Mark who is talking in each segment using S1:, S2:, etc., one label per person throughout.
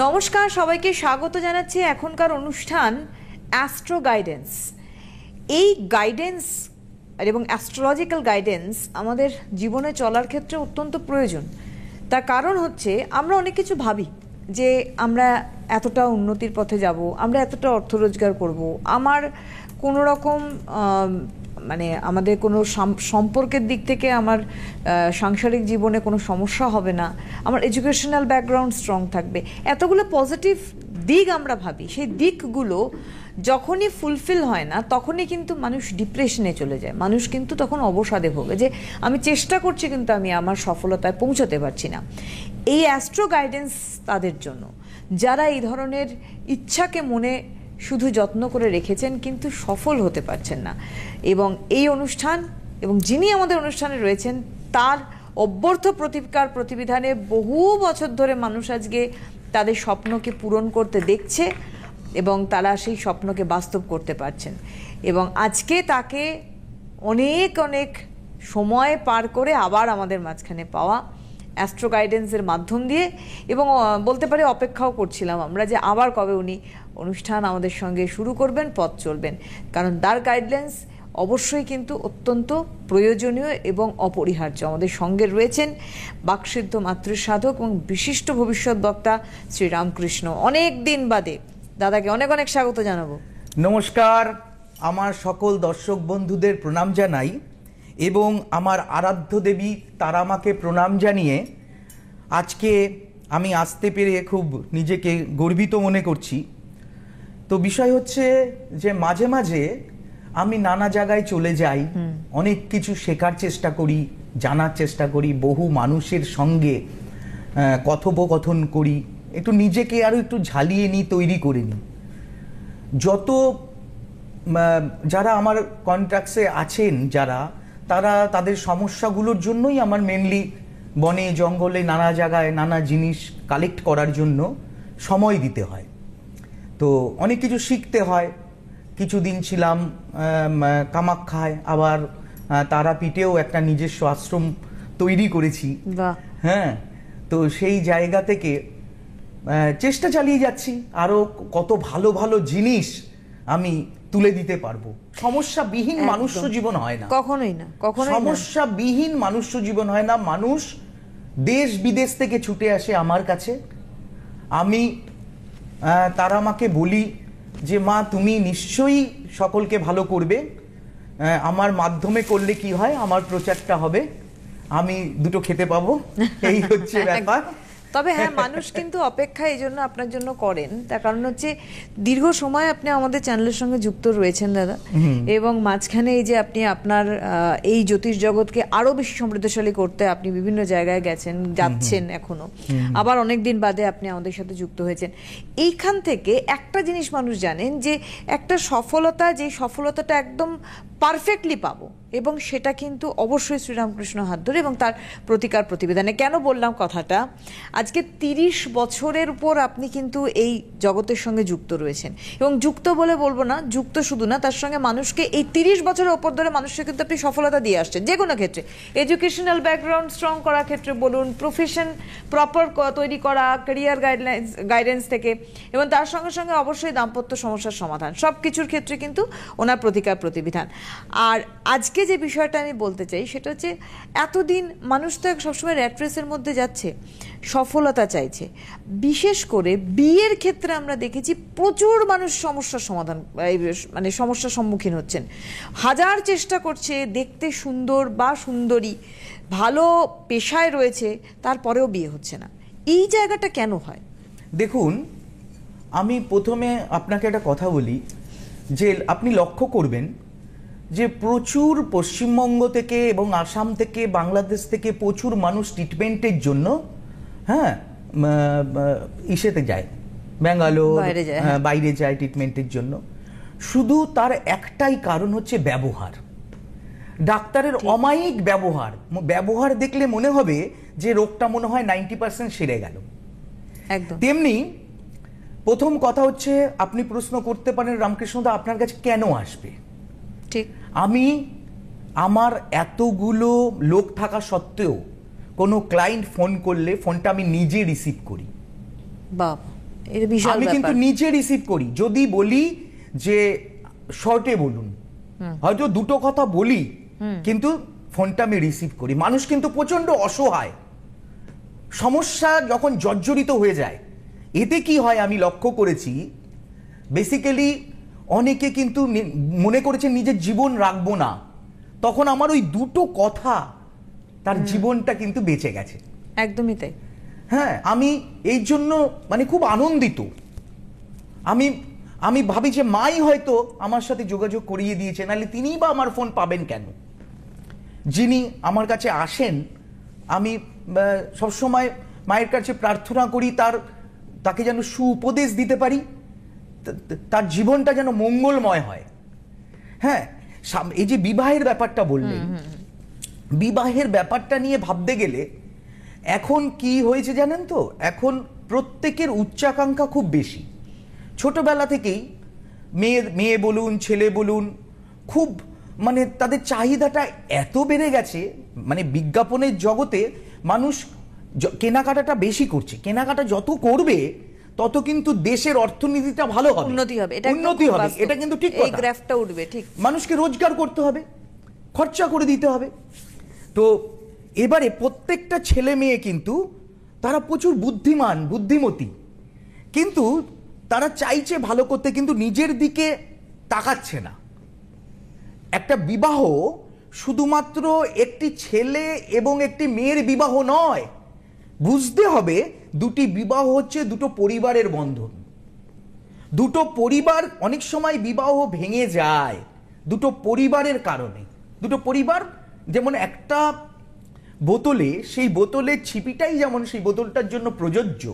S1: নমস্কার, সবাইকে স্বাগত জানাচ্ছি এখনকার অনুষ্ঠান অ্যাস্ট্রো গাইডেন্স। এই গাইডেন্স এবং অ্যাস্ট্রোলজিক্যাল গাইডেন্স আমাদের জীবনে চলার ক্ষেত্রে অত্যন্ত প্রয়োজন। তার কারণ হচ্ছে আমরা অনেক কিছু ভাবি যে আমরা এতটা উন্নতির পথে যাব, আমরা এতটা অর্থ রোজগার করব, আমার কোনো রকম মানে আমাদের কোনো সম্পর্কের দিক থেকে আমার সাংসারিক জীবনে কোনো সমস্যা হবে না, আমার এডুকেশনাল ব্যাকগ্রাউন্ড স্ট্রং থাকবে, এতগুলো পজিটিভ দিক আমরা ভাবি। সেই দিকগুলো যখনই ফুলফিল হয় না তখনই কিন্তু মানুষ ডিপ্রেশনে চলে যায়, মানুষ কিন্তু তখন অবসাদে ভোগে যে আমি চেষ্টা করছি কিন্তু আমি আমার সফলতায় পৌঁছাতে পারছি না। এই অ্যাস্ট্রো গাইডেন্স তাদের জন্য যারা এই ধরনের ইচ্ছাকে মনে শুধু যত্ন করে রেখেছেন কিন্তু সফল হতে পারছেন না। এবং এই অনুষ্ঠান এবং যিনি আমাদের অনুষ্ঠানে রয়েছেন তার অব্যর্থ প্রতিবিধানে বহু বছর ধরে মানুষ আজকে তাদের স্বপ্নকে পূরণ করতে দেখছে এবং তারা সেই স্বপ্নকে বাস্তব করতে পারছেন। এবং আজকে তাকে অনেক অনেক সময় পার করে আবার আমাদের মাঝখানে পাওয়া অ্যাস্ট্রো গাইডেন্সের মাধ্যম দিয়ে, এবং বলতে পারি অপেক্ষাও করছিলাম আমরা যে আবার কবে উনি অনুষ্ঠান আমাদের সঙ্গে শুরু করবেন, পথ চলবেন। কারণ তার গাইডলাইন্স অবশ্যই কিন্তু অত্যন্ত প্রয়োজনীয় এবং অপরিহার্য। আমাদের সঙ্গে রয়েছেন বাকসিদ্ধ মাতৃসাধক এবং বিশিষ্ট ভবিষ্যৎ বক্তা শ্রী রামকৃষ্ণ। অনেক দিন বাদে দাদাকে অনেক অনেক স্বাগত জানাবো।
S2: নমস্কার, আমার সকল দর্শক বন্ধুদের প্রণাম জানাই এবং আমার আরাধ্য দেবী তারামাকে প্রণাম জানিয়ে আজকে আমি আসতে পেরে খুব নিজেকে গর্বিত মনে করছি। তো বিষয় হচ্ছে যে মাঝে মাঝে আমি নানা জায়গায় চলে যাই, অনেক কিছু শেখার চেষ্টা করি, জানার চেষ্টা করি, বহু মানুষের সঙ্গে কথোপকথন করি, একটু নিজেকে আরও একটু ঝালিয়ে নিই, তৈরি করে নিই। যত যারা আমার কন্ট্যাক্টসে আছেন যারা, তারা তাদের সমস্যাগুলোর জন্যই আমার মেনলি বনে জঙ্গলে নানা জায়গায় নানা জিনিস কালেক্ট করার জন্য সময় দিতে হয়। তো অনেক কিছু শিখতে হয়। কিছুদিন ছিলাম কামাখ্যায়, আবার তারাপীঠেও একটা নিজস্ব আশ্রম তৈরি করেছি। হ্যাঁ, তো সেই জায়গা থেকে চেষ্টা চালিয়ে যাচ্ছি আরও কত ভালো ভালো জিনিস আমি তুলে দিতে পারবো। সমস্যাবিহীন মানুষ্য জীবন হয় না,
S1: কখনোই না, কখনোই
S2: সমস্যাবিহীন মানুষ্য জীবন হয় না। মানুষ দেশ বিদেশ থেকে ছুটে আসে আমার কাছে। আমি তারা মাকে বলি যে মা তুমি নিশ্চয়ই সকলকে ভালো করবে, আমার মাধ্যমে করলে কি হয়, আমার প্রচারটা হবে, আমি দুটো খেতে পাবো, এই হচ্ছে ব্যাপার।
S1: তবে হ্যাঁ, মানুষ কিন্তু অপেক্ষা এই জন্য আপনার জন্য করেন, তার কারণ হচ্ছে দীর্ঘ সময় আপনি আমাদের চ্যানেলের সঙ্গে যুক্ত রয়েছেন দাদা, এবং মাঝখানে এই যে আপনি আপনার এই জ্যোতিষ জগৎকে আরো বেশি সমৃদ্ধশালী করতে আপনি বিভিন্ন জায়গায় গেছেন, যাচ্ছেন এখনো, আবার অনেক দিন বাদে আপনি আমাদের সাথে যুক্ত হয়েছেন। এইখান থেকে একটা জিনিস মানুষ জানেন যে একটা সফলতা, যে সফলতাটা একদম পারফেক্টলি পাবো, এবং সেটা কিন্তু অবশ্যই শ্রীরামকৃষ্ণ হাত ধরে এবং তার প্রতিবিধানে। কেন বললাম কথাটা, আজকে 30 বছরের উপর আপনি কিন্তু এই জগতের সঙ্গে যুক্ত রয়েছেন, এবং যুক্ত বলে বলবো না, যুক্ত শুধু না, তার সঙ্গে মানুষকে এই 30 বছরের ওপর ধরে মানুষকে কিন্তু আপনি সফলতা দিয়ে আসছেন যে কোনো ক্ষেত্রে। এডুকেশনাল ব্যাকগ্রাউন্ড স্ট্রং করার ক্ষেত্রে বলুন, প্রফেশন প্রপার তৈরি করা, ক্যারিয়ার গাইডেন্স থেকে, এবং তার সঙ্গে সঙ্গে অবশ্যই দাম্পত্য সমস্যার সমাধান, সব কিছুর ক্ষেত্রে কিন্তু ওনার প্রতিবিধান। আর আজকে যে বিষয়টা আমি বলতে চাই সেটা হচ্ছে, এতদিন মানুষ তো সবসময় র্যাট রেসের মধ্যে যাচ্ছে, সফলতা চাইছে। বিশেষ করে বিয়ের ক্ষেত্রে আমরা দেখেছি প্রচুর মানুষ সমস্যার সমাধান, মানে সমস্যার সম্মুখীন হচ্ছেন, হাজার চেষ্টা করছে, দেখতে সুন্দর বা সুন্দরী, ভালো পেশায় রয়েছে, তারপরেও বিয়ে হচ্ছে না। এই জায়গাটা কেন হয়?
S2: দেখুন, আমি প্রথমে আপনাকে একটা কথা বলি যে আপনি লক্ষ্য করবেন যে প্রচুর পশ্চিমবঙ্গ থেকে এবং আসাম থেকে, বাংলাদেশ থেকে প্রচুর মানুষ ট্রিটমেন্টের জন্য ইসেতে যায়, ব্যাঙ্গালোর, বাইরে যায় ট্রিটমেন্টের জন্য। শুধু তার একটাই কারণ হচ্ছে ব্যবহার, ডাক্তারের অমায়িক ব্যবহার দেখলে মনে হবে যে রোগটা মনে হয় 90% সেরে গেল। তেমনি প্রথম কথা হচ্ছে, আপনি প্রশ্ন করতে পারেন রামকৃষ্ণদা আপনার কাছে কেন আসবে। ঠিক, আমি আমার এতগুলো লোক থাকা সত্ত্বেও কোনো ক্লায়েন্ট ফোন করলে ফোনটা আমি নিজে রিসিভ করি।
S1: এটা বিশাল
S2: আমি কিন্তু
S1: ব্যাপার।
S2: নিজে রিসিভ করি, যদি বলি যে শর্টে বলুন, হয়তো দুটো কথা বলি, কিন্তু ফোনটা আমি রিসিভ করি। মানুষ কিন্তু প্রচন্ড অসহায়, সমস্যা যখন জর্জরিত হয়ে যায়, এতে কি হয় আমি লক্ষ্য করেছি, বেসিক্যালি অনেকে কিন্তু মনে করেছে নিজের জীবন রাখবো না, তখন আমার ওই দুটো কথা তার জীবনটা কিন্তু বেঁচে গেছে।
S1: একদমই তাই।
S2: হ্যাঁ, আমি এই জন্য মানে খুব আনন্দিত। আমি আমি ভাবি যে মাই হয়তো আমার সাথে যোগাযোগ করিয়ে দিয়েছে, নাহলে তিনিই বা আমার ফোন পাবেন কেন। যিনি আমার কাছে আসেন, আমি সবসময় মায়ের কাছে প্রার্থনা করি তাকে যেন সুউপদেশ দিতে পারি, তার জীবনটা যেন মঙ্গলময় হয়। হ্যাঁ, এই যে বিবাহের ব্যাপারটা বললেন, বিবাহের ব্যাপারটা নিয়ে ভাবতে গেলে এখন কি হয়েছে জানেন তো, এখন প্রত্যেকের উচ্চাকাঙ্ক্ষা খুব বেশি। ছোটবেলা থেকেই মেয়ে বলুন ছেলে বলুন, খুব মানে তাদের চাহিদাটা এত বেড়ে গেছে, মানে বিজ্ঞাপনের জগতে মানুষ কেনাকাটাটা বেশি করছে। কেনাকাটা যত করবে তত কিন্তু দেশের অর্থনীতিটা ভালো হবে,
S1: উন্নতি হবে,
S2: এটা কিন্তু ঠিক কথা।
S1: এই গ্রাফটা উঠবে, ঠিক।
S2: মানুষকে রোজগার করতে হবে, খরচা করে দিতে হবে। তো এবারে প্রত্যেকটা ছেলে মেয়ে কিন্তু তারা প্রচুর বুদ্ধিমান, বুদ্ধিমতী, কিন্তু তারা চাইছে ভালো করতে, কিন্তু নিজের দিকে তাকাচ্ছে না। একটা বিবাহ শুধুমাত্র একটি ছেলে এবং একটি মেয়ের বিবাহ নয়, বুঝতে হবে দুটি বিবাহ হচ্ছে দুটো পরিবারের বন্ধন। দুটো পরিবার, অনেক সময় বিবাহ ভেঙে যায় দুটো পরিবারের কারণে। দুটো পরিবার যেমন একটা বোতলে, সেই বোতলের ছিপিটাই যেমন সেই বোতলটার জন্য প্রযোজ্য,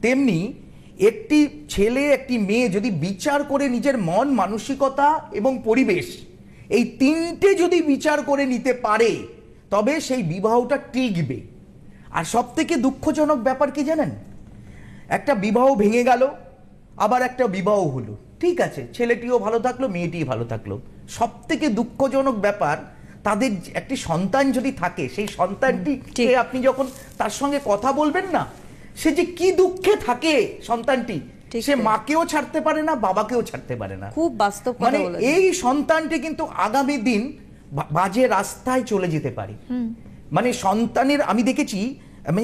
S2: তেমনি একটি ছেলে একটি মেয়ে যদি বিচার করে নিজের মন মানসিকতা এবং পরিবেশ, এই তিনটে যদি বিচার করে নিতে পারে, তবে সেই বিবাহটা টিকবে। আর সব থেকে দুঃখজনক ব্যাপার কি জানেন, একটা বিবাহ ভেঙে গেল, আবার একটা বিবাহ হলো, ঠিক আছে, ছেলেটিও ভালো থাকলো, মেয়েটিও ভালো থাকলো। সব থেকে দুঃখজনক ব্যাপার, তাদের একটি সন্তান যদি থাকে, সেই সন্তানটি আপনি যখন তার সঙ্গে কথা বলবেন না, সে যে কি দুঃখে থাকে সন্তানটি, সে মাকেও ছাড়তে পারে না, বাবাকেও ছাড়তে পারে না।
S1: খুব বাস্তব কথা
S2: মানে
S1: বলেছেন।
S2: এই সন্তানটি কিন্তু আগামী দিন বাজে রাস্তায় চলে যেতে পারে। মানে সন্তানের, আমি দেখেছি, আমি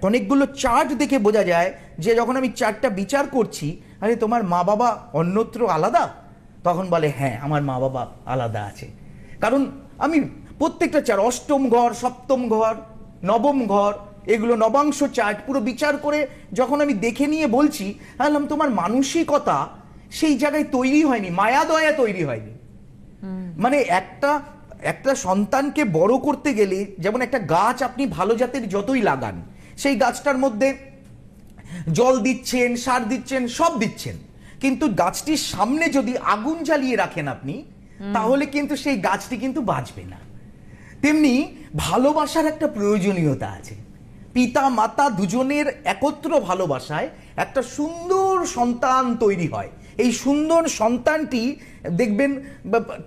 S2: অনেকগুলো চার্ট দেখে বোঝা যায় যে যখন আমি চার্টটা বিচার করছি, আরে তোমার মা বাবা অন্যত্র আলাদা, তখন বলে হ্যাঁ আমার মা বাবা আলাদা আছে। কারণ আমি প্রত্যেকটা চার্ট, অষ্টম ঘর, সপ্তম ঘর, নবম ঘর, এগুলো নবাংশ চার্ট পুরো বিচার করে যখন আমি দেখে নিয়ে বলছি, বললাম তোমার মানসিকতা সেই জায়গায় তৈরি হয়নি, মায়া দয়া তৈরি হয়নি। মানে একটা সন্তানকে বড় করতে গেলে, যেমন একটা গাছ আপনি ভালো জাতের যতই লাগান, সেই গাছটার মধ্যে জল দিচ্ছেন, সার দিচ্ছেন, সব দিচ্ছেন, কিন্তু গাছটির সামনে যদি আগুন জ্বালিয়ে রাখেন আপনি, তাহলে কিন্তু সেই গাছটি কিন্তু বাঁচবে না। তেমনি ভালোবাসার একটা প্রয়োজনীয়তা আছে। পিতা মাতা দুজনের একত্র ভালোবাসায় একটা সুন্দর সন্তান তৈরি হয়। এই সুন্দর সন্তানটি দেখবেন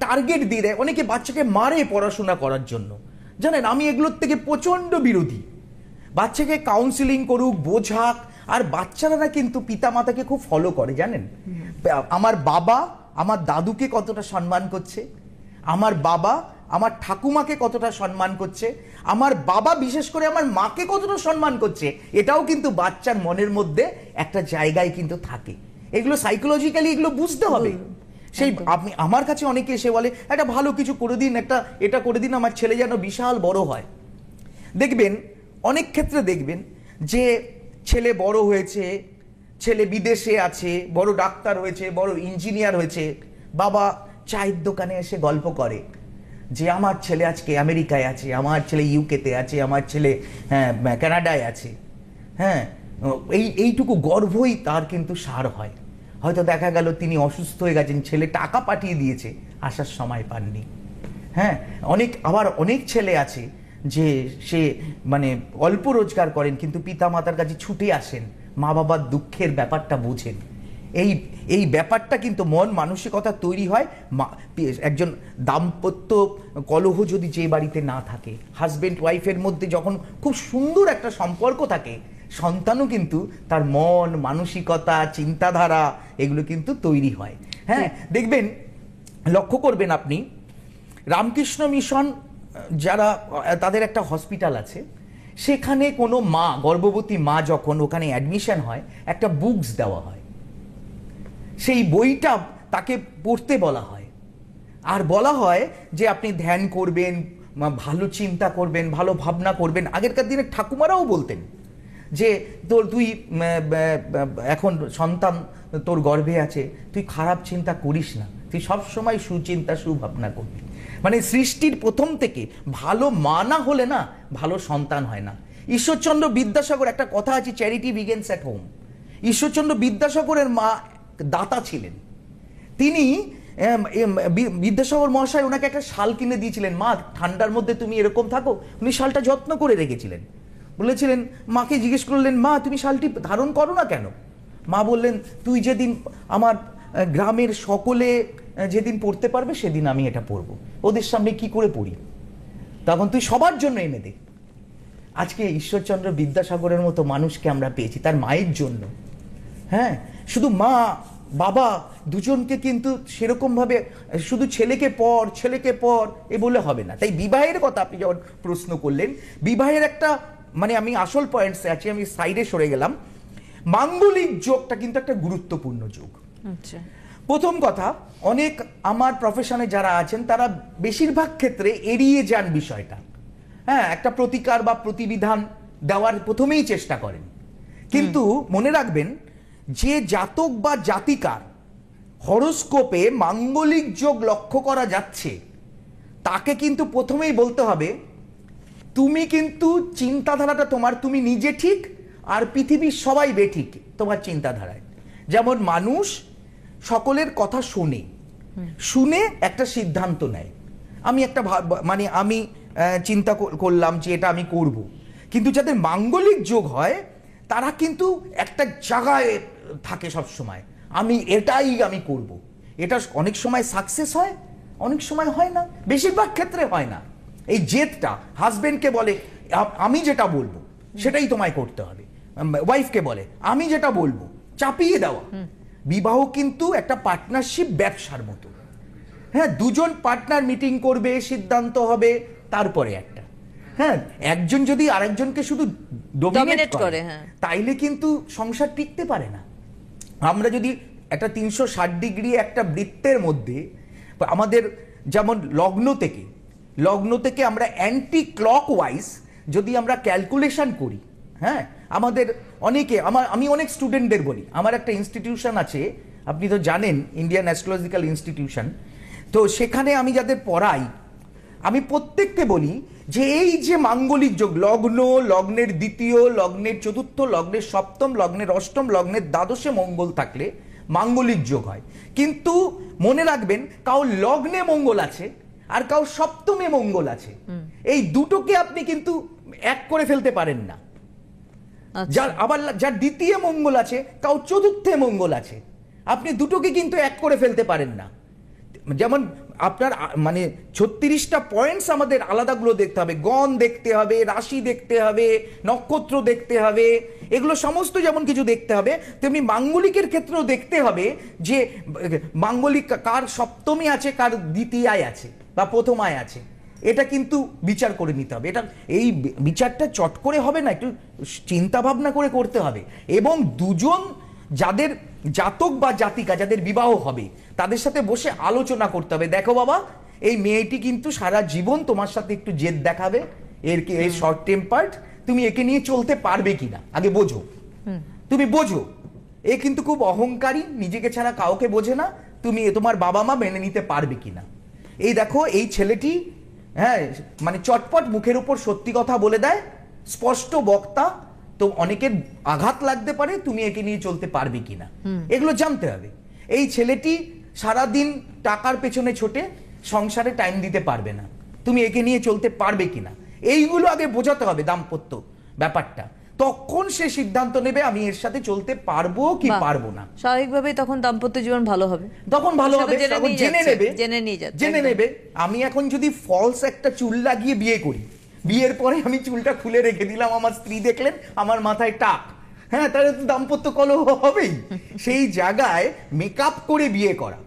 S2: টার্গেট দিয়ে দেয়, অনেকে বাচ্চাকে মারে পড়াশোনা করার জন্য। জানেন, আমি এগুলোর থেকে প্রচন্ড বিরোধী। বাচ্চাকে কাউন্সিলিং করুক, বোঝাক, আর বাচ্চারা কিন্তু পিতা মাতাকে খুব ফলো করে। জানেন, আমার বাবা আমার দাদুকে কতটা সম্মান করছে, আমার বাবা আমার ঠাকুমাকে কতটা সম্মান করছে, আমার বাবা বিশেষ করে আমার মাকে কতটা সম্মান করছে, এটাও কিন্তু বাচ্চার মনের মধ্যে একটা জায়গায় কিন্তু থাকে। এগুলো সাইকোলজিক্যালি এগুলো বুঝতে হবে। সেই আপনি আমার কাছে অনেকে এসে বলে একটা ভালো কিছু করে দিন, এটা করে দিন, আমার ছেলে যেন বিশাল বড় হয়। দেখবেন অনেক ক্ষেত্রে দেখবেন যে ছেলে বড় হয়েছে, ছেলে বিদেশে আছে, বড় ডাক্তার হয়েছে, বড় ইঞ্জিনিয়ার হয়েছে, বাবা চায়ের দোকানে এসে গল্প করে যে আমার ছেলে আজকে আমেরিকায় আছে, আমার ছেলে ইউকেতে আছে, আমার ছেলে কানাডায় আছে। হ্যাঁ, এইটুকু গর্বই তার কিন্তু সার হয়। হয়তো দেখা গেল তিনি অসুস্থ হয়ে গেছেন, ছেলে টাকা পাঠিয়ে দিয়েছে, আসার সময় পাননি। হ্যাঁ, আবার অনেক ছেলে আছে যে সে মানে অল্প রোজগার করেন, কিন্তু পিতা মাতার কাছে ছুটে আসেন, মা বাবার দুঃখের ব্যাপারটা বোঝেন। এই ব্যাপারটা কিন্তু মন মানসিকতা তৈরি হয়। একজন দাম্পত্য কলহ যদি যে বাড়িতে না থাকে, হাজবেন্ড ওয়াইফের মধ্যে যখন খুব সুন্দর একটা সম্পর্ক থাকে, সন্তানও কিন্তু তার মন, মানসিকতা, চিন্তাধারা এগুলো কিন্তু তৈরি হয়। হ্যাঁ, দেখবেন, লক্ষ্য করবেন আপনি, রামকৃষ্ণ মিশন যারা, তাদের একটা হসপিটাল আছে, সেখানে কোনো মা, গর্ভবতী মা যখন ওখানে অ্যাডমিশন হয়, একটা বুকস দেওয়া হয়, সেই বইটা তাকে পড়তে বলা হয়, আর বলা হয় যে আপনি ধ্যান করবেন, ভালো চিন্তা করবেন, ভালো ভাবনা করবেন। আগেরকার দিনে ঠাকুমারাও বলতেন যে তুই এখন সন্তান তোর গর্ভে আছে, তুই খারাপ চিন্তা করিস না, তুই সবসময় সুচিন্তা সুভাবনা করবি। মানে সৃষ্টির প্রথম থেকে ভালো মা না হলে না ভালো সন্তান হয় না। ঈশ্বরচন্দ্র বিদ্যাসাগর, একটা কথা আছে, charity begins at home. Ishwarchandra বিদ্যাসাগরের মা দাতা ছিলেন। তিনি, বিদ্যাসাগর মহাশয় ওনাকে একটা শাল কিনে দিয়েছিলেন, মা ঠান্ডার মধ্যে তুমি এরকম থাকো। উনি শালটা যত্ন করে রেখেছিলেন। বলেছিলেন, মাকে জিজ্ঞেস করলেন, মা তুমি শালটি ধারণ করো না কেন? মা বললেন, তুই যেদিন আমার গ্রামের সকলে যেদিন পড়তে পারবে সেদিন আমি এটা পরবো, ওদের সামনে কি করে পড়ি, তখন তুই সবার জন্য এনে দে। আজকে ঈশ্বরচন্দ্র বিদ্যাসাগরের মতো মানুষকে আমরা পেয়েছি তার মায়ের জন্য। হ্যাঁ, শুধু মা বাবা দুজনকে কিন্তু সেরকম ভাবে শুধু ছেলেকে পর এ বলে হবে না। তাই বিবাহের কথা আপনি যখন প্রশ্ন করলেন, বিবাহের একটা, মানে আমি আসল পয়েন্টসে আছি, আমি সাইডে সরে গেলাম। মাঙ্গলিক যোগটা কিন্তু একটা গুরুত্বপূর্ণ যোগ।
S1: আচ্ছা,
S2: প্রথম কথা, অনেক আমার প্রফেশনে যারা আছেন তারা বেশিরভাগ ক্ষেত্রে এড়িয়ে যান বিষয়টা। হ্যাঁ, একটা প্রতিকার বা প্রতিবিধান দেওয়ার প্রথমেই চেষ্টা করেন, কিন্তু মনে রাখবেন যে জাতক বা জাতিকার হরোস্কোপে মাঙ্গলিক যোগ লক্ষ্য করা যাচ্ছে, তাকে কিন্তু প্রথমেই বলতে হবে, তুমি কিন্তু চিন্তাধারাটা তোমার, তুমি নিজে ঠিক আর পৃথিবীর সবাই বেঠিক তোমার চিন্তাধারায়। যেমন মানুষ সকলের কথা শুনে একটা সিদ্ধান্ত নেয়। আমি একটা মানে আমি চিন্তা করলাম যে এটা আমি করব, কিন্তু যাদের মাঙ্গলিক যোগ হয় তারা কিন্তু একটা জায়গায় থাকে সব সময়, আমি এটাই আমি করব। এটা অনেক সময় সাকসেস হয়, অনেক সময় হয় না, বেশিরভাগ ক্ষেত্রে হয় না। এই জেদটা হাজবেন্ডকে বলে আমি যেটা বলবো সেটাই তোমায় করতে হবে, ওয়াইফকে বলে আমি যেটা বলবো, চাপিয়ে দেওয়া। বিবাহ কিন্তু একটা পার্টনারশিপ, ব্যবসার মতো। হ্যাঁ, দুজন পার্টনার মিটিং করবে, সিদ্ধান্ত হবে, তারপরে একটা। হ্যাঁ, একজন যদি আরেকজনকে শুধু ডমিনেট করে, তাইলে কিন্তু সংসার টিকতে পারে না। আমরা যদি একটা 360 ডিগ্রি একটা বৃত্তের মধ্যে আমাদের, যেমন লগ্ন থেকে আমরা অ্যান্টি ক্লকওয়াইজ যদি আমরা ক্যালকুলেশন করি, হ্যাঁ, আমাদের অনেকে, আমি অনেক স্টুডেন্টদের বলি, আমার একটা ইনস্টিটিউশন আছে, আপনি তো জানেন, ইন্ডিয়ান অ্যাস্ট্রোলজিক্যাল ইনস্টিটিউশন। তো সেখানে আমি যাদের পড়াই, আমি প্রত্যেককে বলি যে এই যে মাঙ্গলিক যোগ, লগ্নের দ্বিতীয়, লগ্নের চতুর্থ, লগ্নের সপ্তম, লগ্নের অষ্টম, লগ্নের দ্বাদশে মঙ্গল থাকলে মাঙ্গলিক যোগ হয়। কিন্তু মনে রাখবেন, কাউ লগ্নে মঙ্গল আছে আর কাউ সপ্তমে মঙ্গল আছে, এই দুটোকে আপনি কিন্তু এক করে ফেলতে পারেন না। যার দ্বিতীয় মঙ্গল আছে, কাউ চতুর্থে মঙ্গল আছে, আপনি দুটোকে কিন্তু এক করে ফেলতে পারেন না। যেমন আপনার মানে 36টা পয়েন্টস আমাদের আলাদাগুলো দেখতে হবে, গণ দেখতে হবে, রাশি দেখতে হবে, নক্ষত্র দেখতে হবে, এগুলো সমস্ত যেমন কিছু দেখতে হবে, তেমনি মাঙ্গলিকের ক্ষেত্রেও দেখতে হবে যে মাঙ্গলিক কার সপ্তমী আছে, কার দ্বিতীয়ায় আছে বা প্রথমায় আছে, এটা কিন্তু বিচার করে নিতে হবে। এটা, এই বিচারটা চট করে হবে না, একটু চিন্তা ভাবনা করে করতে হবে। এবং দুজন যাদের জাতক বা জাতিকা যাদের বিবাহ হবে তাদের সাথে বসে আলোচনা করতে হবে, দেখো বাবা এই মেয়েটি কিন্তু সারা জীবন তোমার সাথে একটু জেদ দেখাবে, এর শর্ট টেম্পার্ড, তুমি একে নিয়ে চলতে পারবে কিনা আগে বোঝো, তুমি বোঝো। এ কিন্তু খুব অহংকারী, নিজেকে ছাড়া কাউকে বোঝে না, তুমি তোমার বাবা মা মেনে নিতে পারবে কিনা। এই দেখো এই ছেলেটি, হ্যাঁ, মানে চটপট মুখের উপর সত্যি কথা বলে দেয়, স্পষ্ট বক্তা, তো অনেকের আঘাত লাগতে পারে, তুমি একে নিয়ে চলতে পারবে কিনা এগুলো জানতে হবে। এই ছেলেটি সারাদিন টাকার পেছনে ছোটে সংসারে টাইম দিতে পারবে না, তুমি একে নিয়ে চলতে পারবে কিনা, এইগুলো আগে বোঝাতে হবে দাম্পত্য ব্যাপারটা, তখন সে সিদ্ধান্ত নেবে আমি এর সাথে চলতে পারবো কি পারবো না।
S1: স্বাভাবিকভাবেই তখন দাম্পত্য জীবন ভালো হবে,
S2: তখন ভালো হবে, জেনে নেবে।
S1: জেনে নেবে।
S2: আমি এখন যদি ফলস একটা চুল লাগিয়ে বিয়ে করি, বিয়ের পরে আমি চুলটা খুলে রেখে দিলাম, আমার স্ত্রী দেখলেন আমার মাথায় টাক, হ্যাঁ, তাহলে তো দাম্পত্য কলহ হবেই। সেই জায়গায় মেকআপ করে বিয়ে করা,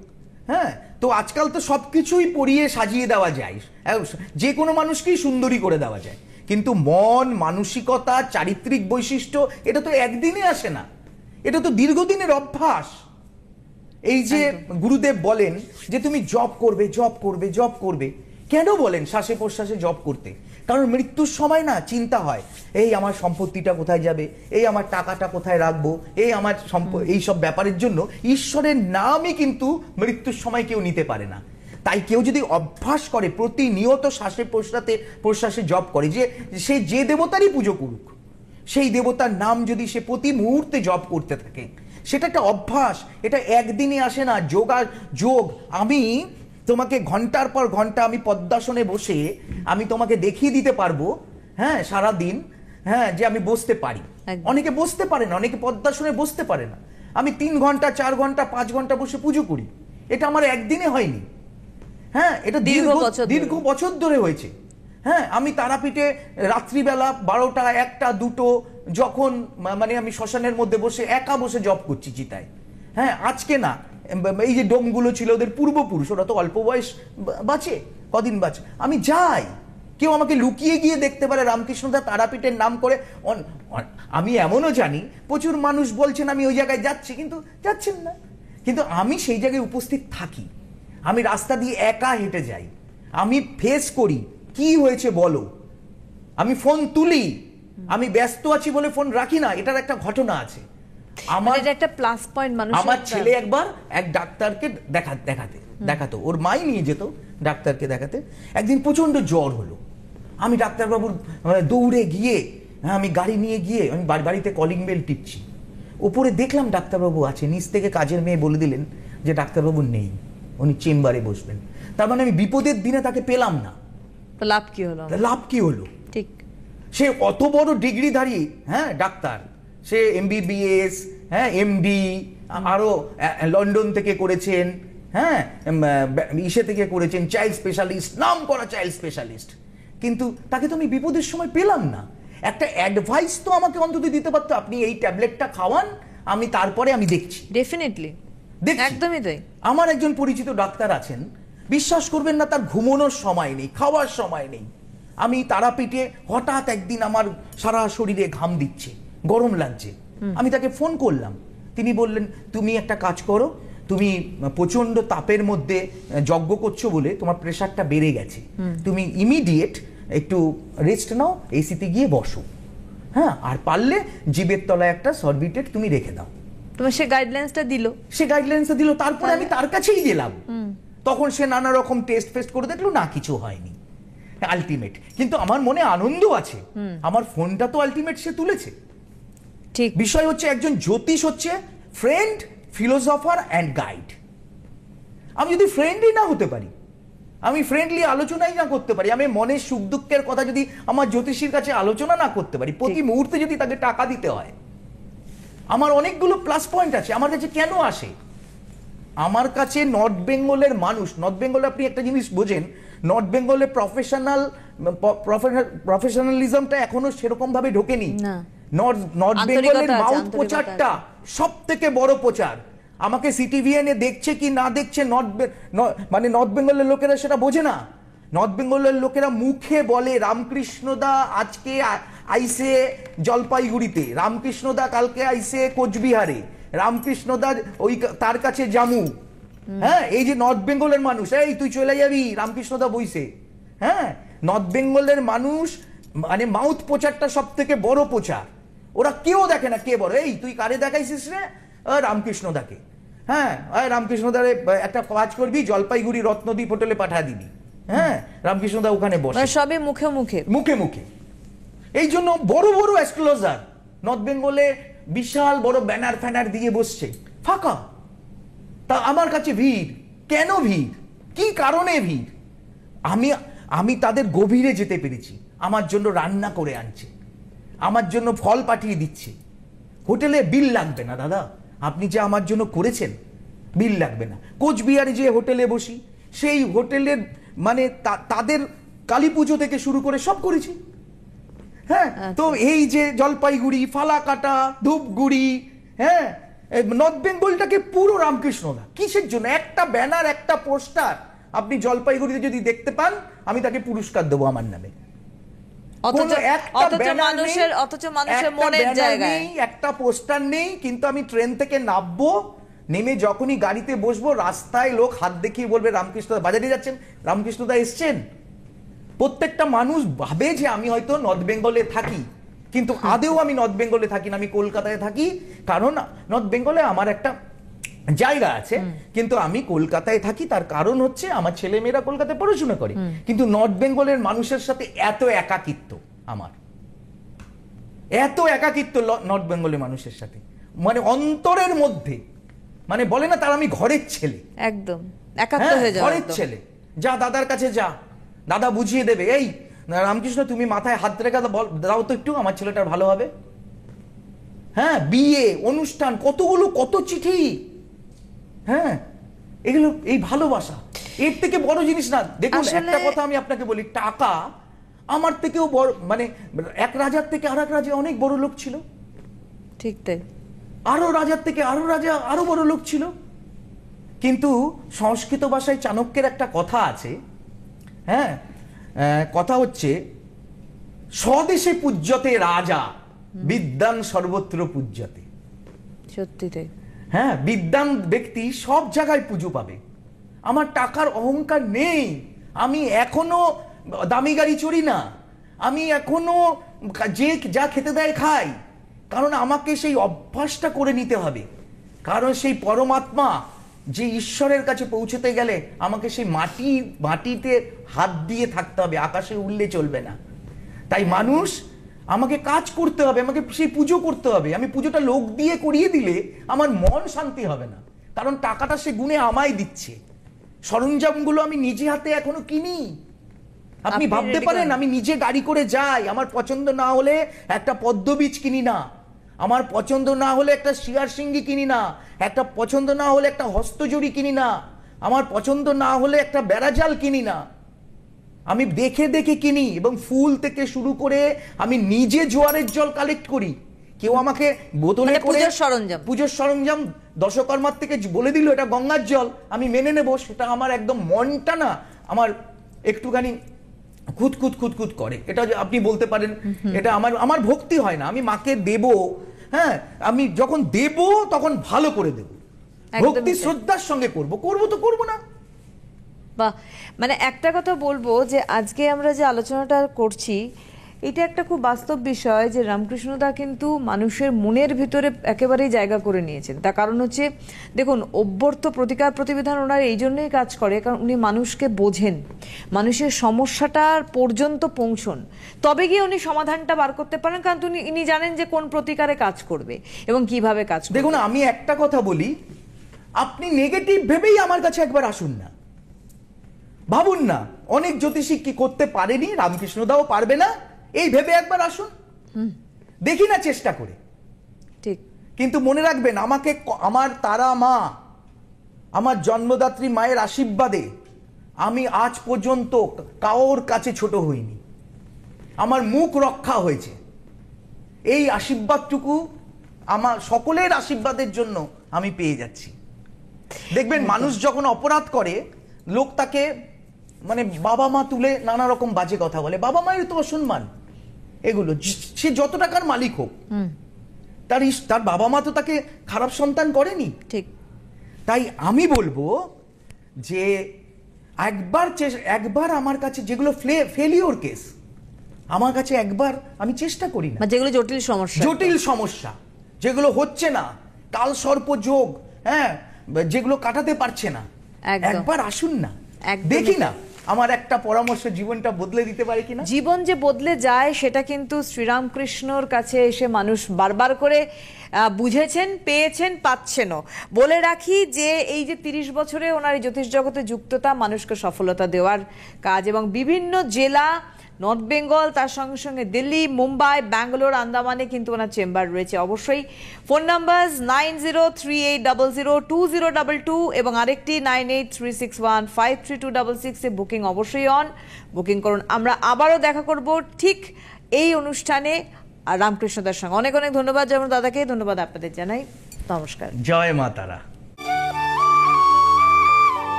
S2: হ্যাঁ, তো আজকাল তো সবকিছুই পরিয়ে সাজিয়ে দেওয়া যায়, যে কোনো মানুষকেই সুন্দরী করে দেওয়া যায়, কিন্তু মন, মানসিকতা, চারিত্রিক বৈশিষ্ট্য এটা তো একদিনে আসে না, এটা তো দীর্ঘদিনের অভ্যাস। এই যে গুরুদেব বলেন যে তুমি জব করবে, জব করবে, জব করবে, কেন বলেন শ্বাসে প্রশ্বাসে জব করতে? কারণ মৃত্যুর সময় না চিন্তা হয়, এই আমার সম্পত্তিটা কোথায় যাবে, এই আমার টাকাটা কোথায় রাখবো, এই আমার এই সব ব্যাপারের জন্য ঈশ্বরের নামই কিন্তু মৃত্যুর সময় কেউ নিতে পারে না। তাই কেউ যদি অভ্যাস করে প্রতিনিয়ত শ্বাসে প্রশ্বাসে জব করে, যে সে যে দেবতারই পুজো করুক, সেই দেবতার নাম যদি সে প্রতি মুহূর্তে জপ করতে থাকে, সেটা একটা অভ্যাস, এটা একদিনে আসে না। যোগ আমি তোমাকে ঘন্টার পর ঘন্টা আমি পদ্মাসনে বসে আমি তোমাকে দেখিয়ে দিতে পারবো, হ্যাঁ, সারা দিন, হ্যাঁ, যে আমি বসতে পারি। অনেকে বসতে পারে না, অনেকে পদ্মাসনে বসতে পারে না। আমি 3 ঘন্টা 4 ঘন্টা 5 ঘন্টা বসে পুজো করি, এটা আমার একদিনে হয়নি, হ্যাঁ, এটা দীর্ঘ বছর ধরে হয়েছে। হ্যাঁ, আমি তারাপীঠে রাত্রিবেলা 12টা 1টা 2টো যখন মানে আমি শ্মশানের মধ্যে বসে একা বসে জপ করছি চিতায়, হ্যাঁ, আজকে না, এই যে ডোমগুলো ছিল ওদের পূর্বপুরুষ, ওরা তো অল্প বয়স বাঁচে, কদিন বাঁচে, আমি যাই, কেউ আমাকে লুকিয়ে গিয়ে দেখতে পারে রামকৃষ্ণদা তারাপীঠের নাম করে। আমি এমনও জানি প্রচুর মানুষ বলছেন আমি ওই জায়গায় যাচ্ছি, কিন্তু যাচ্ছেন না, কিন্তু আমি সেই জায়গায় উপস্থিত থাকি, আমি রাস্তা দিয়ে একা হেঁটে যাই, আমি ফেস করি কি হয়েছে বলো, আমি ফোন তুলি, আমি ব্যস্ত আছি বলে ফোন রাখি না, এটার একটা ঘটনা আছে।
S1: আমার একটা প্লাস পয়েন্ট,
S2: আমার ছেলে একবার এক ডাক্তারকে দেখাতো, ওর মাই নিয়ে যেত ডাক্তারকে দেখাতে। একদিন প্রচন্ড জ্বর হলো, আমি ডাক্তারবাবুর দৌড়ে গিয়ে, আমি গাড়ি নিয়ে গিয়ে আমি বাড়িতে কলিং বেল টিপছি, উপরে দেখলাম ডাক্তারবাবু আছে, নিচ থেকে কাজের মেয়ে বলে দিলেন যে ডাক্তারবাবু নেই, উনি চেম্বারে বসবেন। তার মানে আমি বিপদের দিনে তাকে পেলাম না,
S1: লাভ কি হলো?
S2: লাভ কি হলো?
S1: ঠিক,
S2: সে অত বড় ডিগ্রিধারী, হ্যাঁ, ডাক্তার, সে MBBS, হ্যাঁ, MD, আরো লন্ডন থেকে করেছেন, হ্যাঁ, ইসে থেকে করেছেন, চাইল্ড স্পেশালিস্ট, নাম করা চাইল্ড স্পেশালিস্ট, কিন্তু তাকে তো আমি বিপদের সময় পেলাম না। একটা অ্যাডভাইস তো আমাকে অন্তত দিতে পারতো, আপনি এই ট্যাবলেটটা খাওয়ান, আমি তারপরে আমি দেখছি।
S1: ডেফিনেটলি, একদমই তাই।
S2: আমার একজন পরিচিত ডাক্তার আছেন, বিশ্বাস করবেন না, তার ঘুমানোর সময় নেই, খাওয়ার সময় নেই। আমি তারাপীঠে হঠাৎ একদিন আমার সারা শরীরে ঘাম দিচ্ছে, গরম লাগছে, আমি তাকে ফোন করলাম, তিনি বললেন তুমি একটা কাজ করো, তুমি প্রচন্ড তাপের মধ্যে যজ্ঞ করছো বলে তোমার প্রেশারটা বেড়ে গেছে, তুমি ইমিডিয়েট একটু রেস্ট নাও, এসিতে গিয়ে বসো, হ্যাঁ, আর পারলে জিভের তলায় একটা সরবিটেট তুমি রেখে দাও।
S1: তোমার সে গাইডলাইন্সটা দিল,
S2: তারপরে আমি তার কাছেই গেলাম, তখন সে নানা রকম টেস্ট করে দেখলো না, কিছু হয়নি, আলটিমেট। কিন্তু আমার মনে আনন্দ আছে, আমার ফোনটা তো আলটিমেট সে তুলেছে।
S1: ঠিক,
S2: বিষয় হচ্ছে একজন জ্যোতিষ হচ্ছে ফ্রেন্ড, ফিলোসফার অ্যান্ড গাইড। আমি যদি ফ্রেন্ডই না হতে পারি, আমি ফ্রেন্ডলি আলোচনাই না করতে পারি, আমি মনের সুখ দুঃখের কথা যদি আমার জ্যোতিষীর কাছে আলোচনা না করতে পারি, প্রতি মুহূর্তে যদি তাকে টাকা দিতে হয়, আমার অনেকগুলো প্লাস পয়েন্ট আছে। আমার কাছে কেন আসে? আমার কাছে নর্থ বেঙ্গলের মানুষ, নর্থ বেঙ্গলে আপনি একটা জিনিস বোঝেন, নর্থ বেঙ্গলে প্রফেশনালিজমটা এখনো সেরকম ভাবে ঢোকেনি। নর্থ বেঙ্গলের মাউথ প্রচারটা সব থেকে বড় প্রচার। আমাকে সিটিভিএনে দেখছে কি না দেখছে মানে নর্থ বেঙ্গলের লোকেরা সেটা বোঝে না। নর্থ বেঙ্গলের লোকেরা মুখে বলে রামকৃষ্ণদা আজকে আইসে জলপাইগুড়িতে, রামকৃষ্ণদা কালকে আইসে কোচবিহারে, রামকৃষ্ণদা ওই তার কাছে জামু, হ্যাঁ, এই যে নর্থ বেঙ্গলের মানুষ, এই তুই চলে যাবি রামকৃষ্ণদা বইসে, হ্যাঁ, নর্থ বেঙ্গলের মানুষ মানে মাউথ প্রচারটা সব থেকে বড় প্রচার। ওরা কেউ দেখে না কে বড়, এই তুই কারে দেখাইছিস রে, রামকৃষ্ণদাকে, হ্যাঁ, রামকৃষ্ণদারে একটা কাজ করবি, জলপাইগুড়ি রত্নদ্বীপ হোটেলে পাঠা দিবি, হ্যাঁ, রামকৃষ্ণদা ওখানে বসে,
S1: সবে মুখে মুখে।
S2: এই জন্য বড় বড় অ্যাস্ট্রোলজার নর্থ বেঙ্গলে বিশাল বড় ব্যানার ফ্যানার দিয়ে বসছে, ফাঁকা। তা আমার কাছে ভিড় কেন? ভিড় কি কারণে ভিড়? আমি তাদের গভীরে যেতে পেরেছি, আমার জন্য রান্না করে আনছে, আমার জন্য ফল পাঠিয়ে দিচ্ছে। হোটেলে বিল লাগবে না দাদা, আপনি যে আমার জন্য করেছেন বিল লাগবে না। কোচবিহারে যে হোটেলে বসি, সেই হোটেলের মানে তাদের কালী পুজো থেকে শুরু করে সব করেছি, হ্যাঁ, তো এই যে জলপাইগুড়ি, ফালাকাটা, ধূপগুড়ি, হ্যাঁ, নর্থ বেঙ্গলটাকে পুরো রামকৃষ্ণদা। কিসের জন্য? একটা ব্যানার, একটা পোস্টার আপনি জলপাইগুড়িতে যদি দেখতে পান, আমি তাকে পুরস্কার দেবো আমার নামে। একটা পোস্টার নেই, কিন্তু আমি ট্রেন থেকে নামবো, নেমে যখনই গাড়িতে বসবো, রাস্তায় লোক হাত দেখিয়ে বলবে রামকৃষ্ণদা বাজারে যাচ্ছেন, রামকৃষ্ণদা এসছেন। প্রত্যেকটা মানুষ ভাবে যে আমি হয়তো নর্থ বেঙ্গলে থাকি, কিন্তু আদেও আমি নর্থ বেঙ্গলে থাকি না, আমি কলকাতায় থাকি। কারণ নর্থ বেঙ্গলে আমার একটা জায়গা আছে, কিন্তু আমি কলকাতায় থাকি। তার কারণ হচ্ছে আমার ছেলে মেয়েরা কলকাতায় পড়াশোনা করে। কিন্তু নর্থ বেঙ্গলের মানুষের সাথে এত একাকিত্ব, আমার এত একাকিত্ব নর্থ বেঙ্গলের মানুষের সাথে, মানে অন্তরের মধ্যে, মানে বলে না তার আমি ঘরের ছেলে,
S1: একদম একাত্ম হয়ে যাওয়া,
S2: ঘরের ছেলে। যা দাদার কাছে যা, দাদা বুঝিয়ে দেবে। এই রামকৃষ্ণ তুমি মাথায় হাত রেখে দাও তো একটু, আমার ছেলেটার ভালো হবে। হ্যাঁ, বিয়ে অনুষ্ঠান, কতগুলো, কত চিঠি, হ্যাঁ, এগুলো এই ভালোবাসা, এর থেকে বড় জিনিস না। দেখুন একটা কথা আমি আপনাকে বলি, টাকা আমার থেকেও বড়, মানে এক রাজার থেকে আর এক রাজা অনেক বড় লোক ছিল,
S1: ঠিক তাই,
S2: আরো রাজার থেকে আরো রাজা আরো বড় লোক ছিল। কিন্তু সংস্কৃত ভাষায় চাণক্যের একটা কথা আছে, হ্যাঁ, কথা হচ্ছে স্বদেশে পূজ্যতে রাজা, বিদ্বান সর্বত্র পূজ্যতে।
S1: সত্যি তাই,
S2: হ্যাঁ, বিদ্বান ব্যক্তি সব জায়গায় পুজো পাবে। আমার টাকার অহংকার নেই, আমি এখনো দামি গাড়ি চড়ি না, আমি এখনো যে যা খেতে দেয় খাই, কারণ আমাকে সেই অভ্যাসটা করে নিতে হবে। কারণ সেই পরমাত্মা, যে ঈশ্বরের কাছে পৌঁছতে গেলে আমাকে সেই মাটিতে হাত দিয়ে থাকতে হবে, আকাশে উড়লে চলবে না। তাই মানুষ, আমাকে কাজ করতে হবে, আমাকে সেই পুজো করতে হবে। আমি পুজোটা লোক দিয়ে করিয়ে দিলে আমার মন শান্তি হবে না, কারণ টাকাটা সে গুণে আমায় দিচ্ছে। সরঞ্জামগুলো আমি নিজে হাতে এখনো কিনি। আপনি ভাবতে পারেন আমি নিজে গাড়ি করে যাই, আমার পছন্দ না হলে একটা পদ্মবীজ কিনি না, আমার পছন্দ না হলে একটা শিয়ার সিঙ্গি কিনি না, একটা পছন্দ না হলে একটা হস্তজড়ি কিনি না, আমার পছন্দ না হলে একটা বেড়াজাল কিনি না। আমি দেখে দেখে কিনি, এবং ফুল থেকে শুরু করে আমি নিজে জোয়ারের জল কালেক্ট করি। কেউ আমাকে বোতলে করে পুজোর সরঞ্জাম দশকর্মার থেকে বলে দিল এটা গঙ্গার জল, আমি মেনে নেব, সেটা আমার একদম মনটা না আমার একটুখানি খুঁতখুত খুঁতখুত করে। এটা আপনি বলতে পারেন এটা আমার ভক্তি হয় না। আমি মাকে দেব, হ্যাঁ, আমি যখন দেব তখন ভালো করে দেব, ভক্তি শ্রদ্ধার সঙ্গে করব, তো করব না।
S1: বাহ, মানে একটা কথা বলবো যে আজকে আমরা যে আলোচনাটা করছি, এটা একটা খুব বাস্তব বিষয় যে রামকৃষ্ণদা কিন্তু মানুষের মনের ভিতরে একেবারেই জায়গা করে নিয়েছেন। তার কারণ হচ্ছে, দেখুন, অভ্যর্থ প্রতিকার প্রতিবিধান ওনার এই জন্যই কাজ করে, কারণ উনি মানুষকে বোঝেন, মানুষের সমস্যাটার পর্যন্ত পৌঁছন, তবে গিয়ে উনি সমাধানটা বার করতে পারেন, কারণ ইনি জানেন যে কোন প্রতিকারে কাজ করবে এবং কিভাবে কাজ করবে।
S2: দেখুন, আমি একটা কথা বলি, আপনি নেগেটিভ ভেবেই আমার কাছে একবার আসুন না, ভাবুন না অনেক জ্যোতিষী কি করতে পারেনি, রামকৃষ্ণদাও পারবে না, এই ভেবে একবার আসুন, দেখি না চেষ্টা করে।
S1: ঠিক,
S2: কিন্তু মনে রাখবেন, আমাকে আমার তারা মা, আমার জন্মদাত্রী মায়ের আশীর্বাদে আমি আজ পর্যন্ত কারোর কাছে ছোট হইনি, আমার মুখ রক্ষা হয়েছে। এই আশীর্বাদটুকু আমার সকলের আশীর্বাদের জন্য আমি পেয়ে যাচ্ছি। দেখবেন মানুষ যখন অপরাধ করে, লোক তাকে মানে বাবা মা তুলে নানা রকম বাজে কথা বলে, বাবা মায়ের তো অসম্মান, এগুলো সে যত টাকার মালিক হোক, তার বাবা মা তো তাকে খারাপ সন্তান করেনি।
S1: ঠিক,
S2: তাই আমি বলবো যে একবার আমার কাছে যেগুলো ফেলিওর কেস, আমার কাছে একবার আমি চেষ্টা করি না,
S1: যেগুলো জটিল সমস্যা
S2: যেগুলো হচ্ছে না, কাল সর্প যোগ, হ্যাঁ, যেগুলো কাটাতে পারছে না, একবার আসুন না, দেখি না আমার একটা পরামর্শ জীবনটা বদলে দিতে পারে কিনা।
S1: জীবন যে বদলে যায় সেটা কিন্তু শ্রীরামকৃষ্ণর কাছে এসে মানুষ বারবার করে বুঝেছেন, পেয়েছেন, পাচ্ছেনও। বলে রাখি যে এই যে 30 বছরে ওনার এই জ্যোতিষ জগতে যুক্ততা, মানুষকে সফলতা দেওয়ার কাজ, এবং বিভিন্ন জেলা, নর্থ বেঙ্গল, তার সঙ্গে সঙ্গে দিল্লি, মুম্বাই, ব্যাঙ্গালোর, আন্দামানে কিন্তু ওনার চেম্বার রয়েছে। অবশ্যই ফোন নাম্বার 9038002022 এবং আরেকটি 9836153266 এ বুকিং অবশ্যই অন, বুকিং করুন। আমরা আবারও দেখা করব ঠিক এই অনুষ্ঠানে রামকৃষ্ণ দার সঙ্গে। অনেক অনেক ধন্যবাদ যেমন দাদাকে, ধন্যবাদ আপনাদের জানাই, নমস্কার।
S2: জয় মা তারা।